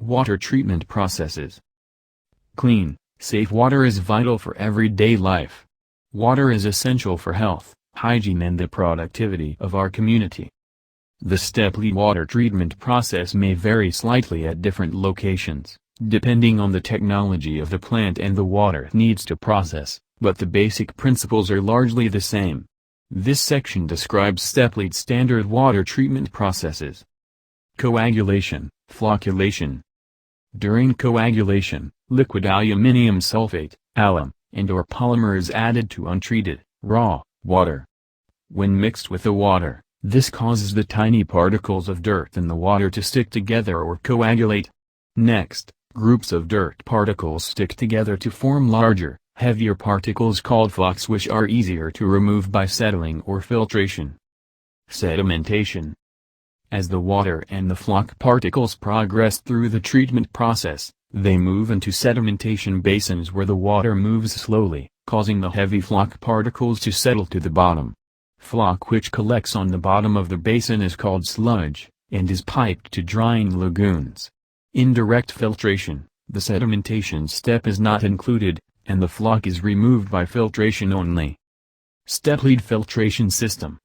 Water treatment processes. Clean, safe water is vital for everyday life. Water is essential for health, hygiene and the productivity of our community. The step-lead water treatment process may vary slightly at different locations, depending on the technology of the plant and the water it needs to process, but the basic principles are largely the same. This section describes step-lead standard water treatment processes. Coagulation, flocculation. During coagulation, liquid aluminum sulfate, alum, and/or polymer is added to untreated, raw, water. When mixed with the water, this causes the tiny particles of dirt in the water to stick together or coagulate. Next, groups of dirt particles stick together to form larger, heavier particles called flocks which are easier to remove by settling or filtration. Sedimentation. As the water and the flock particles progress through the treatment process, they move into sedimentation basins where the water moves slowly, causing the heavy flock particles to settle to the bottom. Flock which collects on the bottom of the basin is called sludge, and is piped to drying lagoons. Indirect filtration. The sedimentation step is not included, and the flock is removed by filtration only. Step-lead filtration system.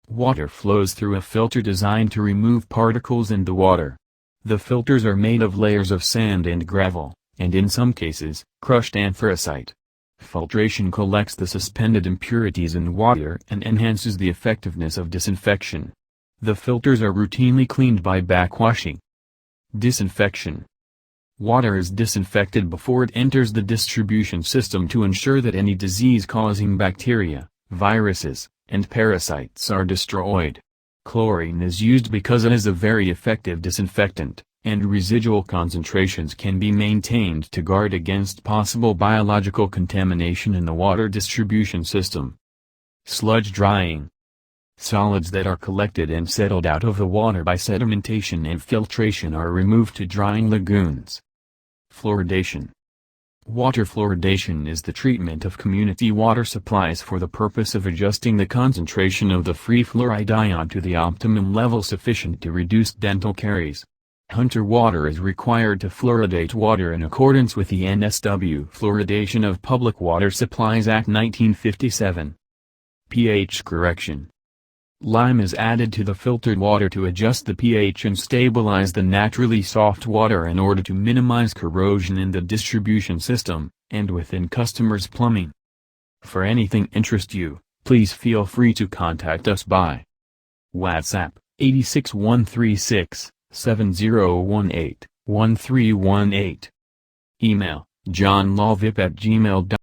Water flows through a filter designed to remove particles in the water. The filters are made of layers of sand and gravel, and in some cases, crushed anthracite. Filtration collects the suspended impurities in water and enhances the effectiveness of disinfection. The filters are routinely cleaned by backwashing. Disinfection. Water is disinfected before it enters the distribution system to ensure that any disease-causing bacteria, viruses, and parasites are destroyed. Chlorine is used because it is a very effective disinfectant, and residual concentrations can be maintained to guard against possible biological contamination in the water distribution system. Sludge drying. Solids that are collected and settled out of the water by sedimentation and filtration are removed to drying lagoons. Fluoridation. Water fluoridation is the treatment of community water supplies for the purpose of adjusting the concentration of the free fluoride ion to the optimum level sufficient to reduce dental caries. Hunter water is required to fluoridate water in accordance with the NSW Fluoridation of Public Water Supplies Act 1957. pH correction. Lime is added to the filtered water to adjust the pH and stabilize the naturally soft water in order to minimize corrosion in the distribution system, and within customers' plumbing. For anything interest you, please feel free to contact us by WhatsApp, 86136-7018-1318. Email, johnlawvip@gmail.com.